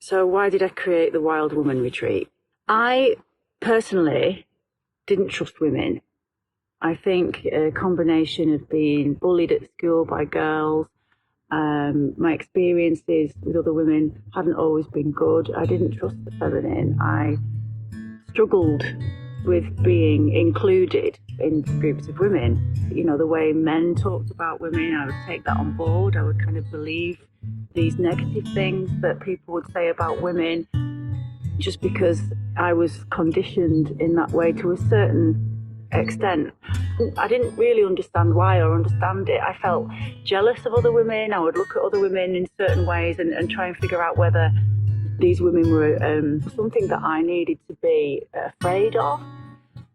So why did I create the Wild Woman Retreat? I personally didn't trust women. I think a combination of being bullied at school by girls, my experiences with other women hadn't always been good. I didn't trust the feminine. I struggled with being included in groups of women. You know, the way men talked about women, I would take that on board. I would kind of believe these negative things that people would say about women just because I was conditioned in that way to a certain extent. I didn't really understand why or understand it. I felt jealous of other women. I would look at other women in certain ways and try and figure out whether these women were something that I needed to be afraid of.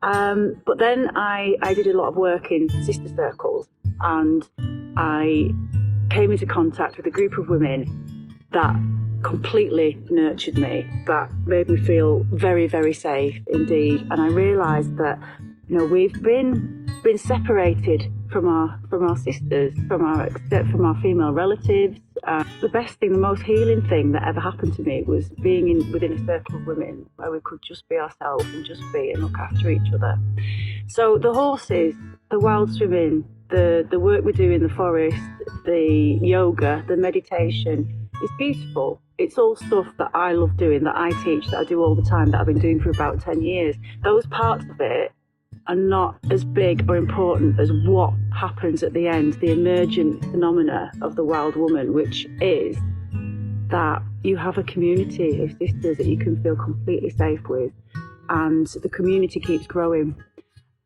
But then I did a lot of work in sister circles, and I came into contact with a group of women that completely nurtured me, that made me feel very, very safe indeed. And I realised that, you know, we've been separated from our sisters, from our female relatives. The best thing, the most healing thing that ever happened to me was being within a circle of women where we could just be ourselves and just be and look after each other. So the horses, the wild swimming, the work we do in the forest, the yoga, the meditation, it's beautiful. It's all stuff that I love doing, that I teach, that I do all the time, that I've been doing for about 10 years. Those parts of it are not as big or important as what happens at the end, the emergent phenomena of the wild woman, which is that you have a community of sisters that you can feel completely safe with, and the community keeps growing,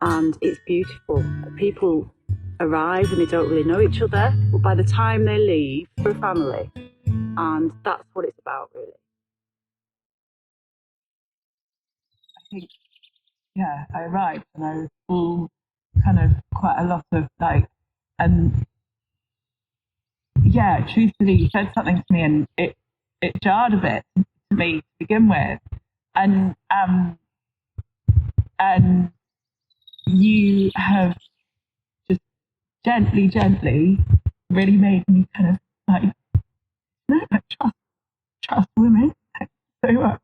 and it's beautiful. People arrive and they don't really know each other, but by the time they leave, they're a family, and that's what it's about, really. I think, yeah, I arrived and I was all kind of quite a lot of like, and yeah, truthfully, you said something to me and it jarred a bit to me to begin with, and you have just gently really made me kind of like, no, I trust women so much.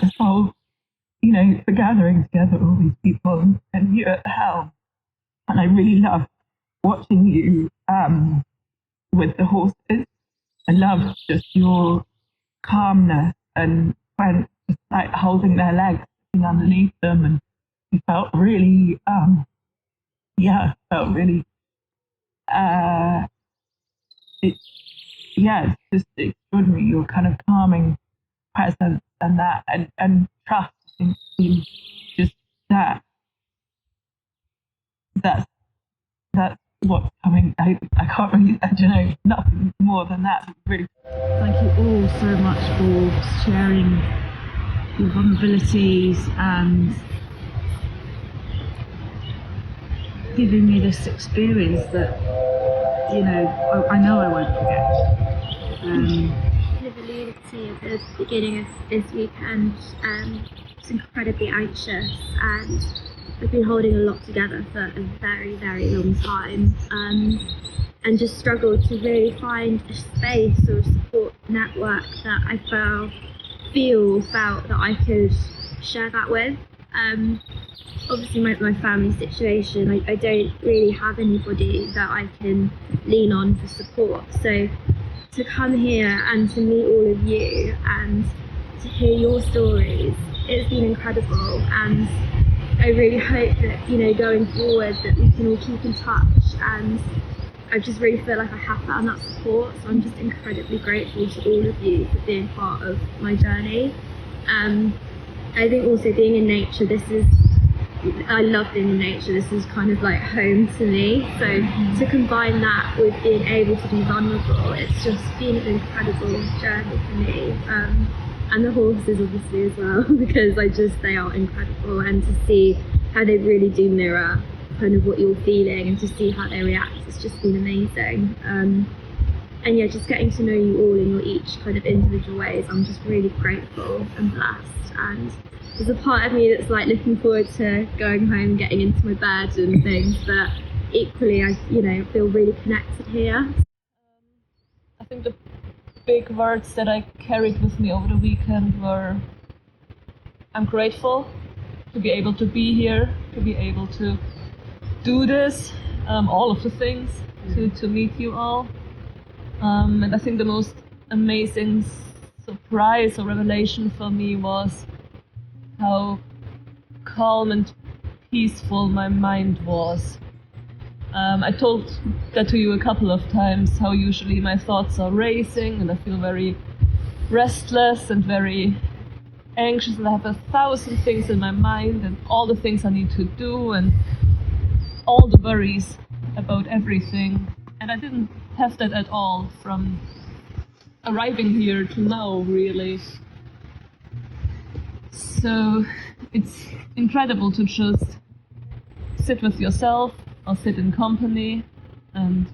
This whole, you know, the gathering together all these people and you at the helm. And I really love watching you with the horses. I love just your calmness and when just like holding their legs sitting underneath them, and you felt really it's just extraordinary, your kind of calming presence and that and trust. I think just that's what's coming. I can't really, I don't know, nothing more than that. Really, thank you all so much for sharing your vulnerabilities and giving me this experience that, you know I won't forget. Kind of alluded to at the beginning of this weekend, was incredibly anxious, and we've been holding a lot together for a very, very long time, and just struggled to really find a space or a support network that I felt that I could share that with. Obviously my family situation, I don't really have anybody that I can lean on for support, so to come here and to meet all of you and to hear your stories, it's been incredible, and I really hope that, you know, going forward that we can all keep in touch, and I just really feel like I have found that support, so I'm just incredibly grateful to all of you for being part of my journey. I think also being in nature, I love being in nature, this is kind of like home to me, so to combine that with being able to be vulnerable, it's just been an incredible journey for me, and the horses obviously as well, because they are incredible, and to see how they really do mirror kind of what you're feeling and to see how they react, it's just been amazing. And yeah, just getting to know you all in your each kind of individual ways, I'm just really grateful and blessed, and there's a part of me that's like looking forward to going home, getting into my bed and things, but equally I feel really connected here. I think the big words that I carried with me over the weekend were, I'm grateful to be able to be here, to be able to do this, all of the things, to meet you all. And I think the most amazing surprise or revelation for me was how calm and peaceful my mind was. I told that to you a couple of times, how usually my thoughts are racing and I feel very restless and very anxious, and I have 1,000 things in my mind and all the things I need to do and all the worries about everything. And I didn't have that at all from arriving here to now, really. So it's incredible to just sit with yourself or sit in company and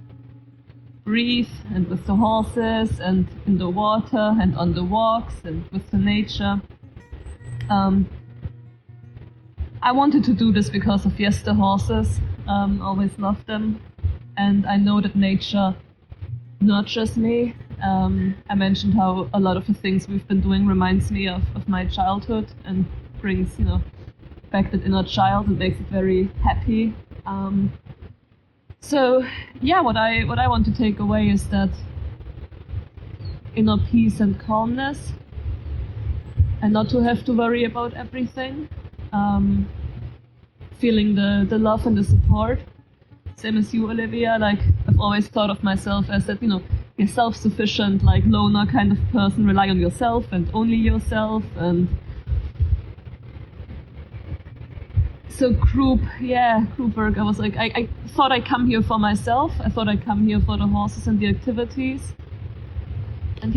breathe, and with the horses and in the water and on the walks and with the nature. I wanted to do this because of the horses. Always loved them, and I know that nature nurtures me. I mentioned how a lot of the things we've been doing reminds me of my childhood and brings, back that inner child and makes it very happy. So yeah, what I want to take away is that inner peace and calmness, and not to have to worry about everything. Feeling the love and the support. Same as you, Olivia. Like, I've always thought of myself as that, you're self-sufficient, like loner kind of person, rely on yourself and only yourself. And so group work, I was like, I thought I'd come here for myself. I thought I'd come here for the horses and the activities. And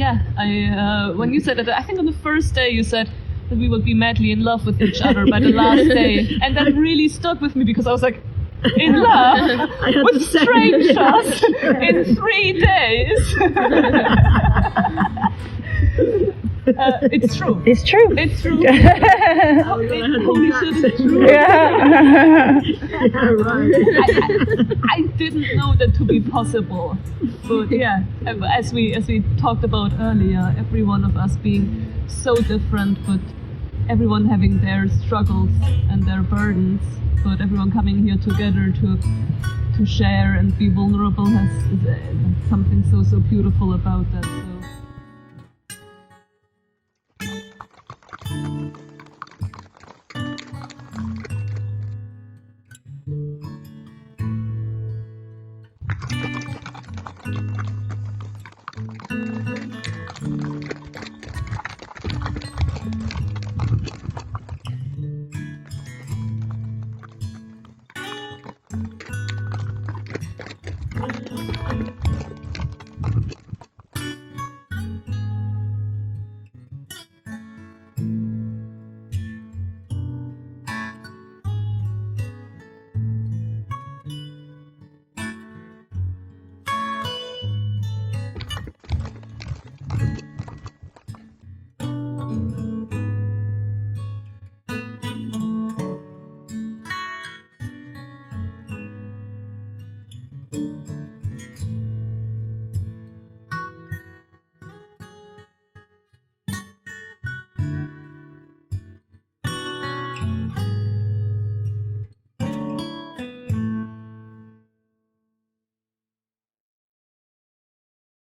when you said that, I think on the first day you said that we would be madly in love with each other by the last day. And that really stuck with me, because I was like, in love with strangers in 3 days. It's true. It's true. It's true. Holy shit, it's true. Yeah. I didn't know that to be possible. But yeah, as we talked about earlier, every one of us being so different, but everyone having their struggles and their burdens, but everyone coming here together to share and be vulnerable has something so beautiful about that. So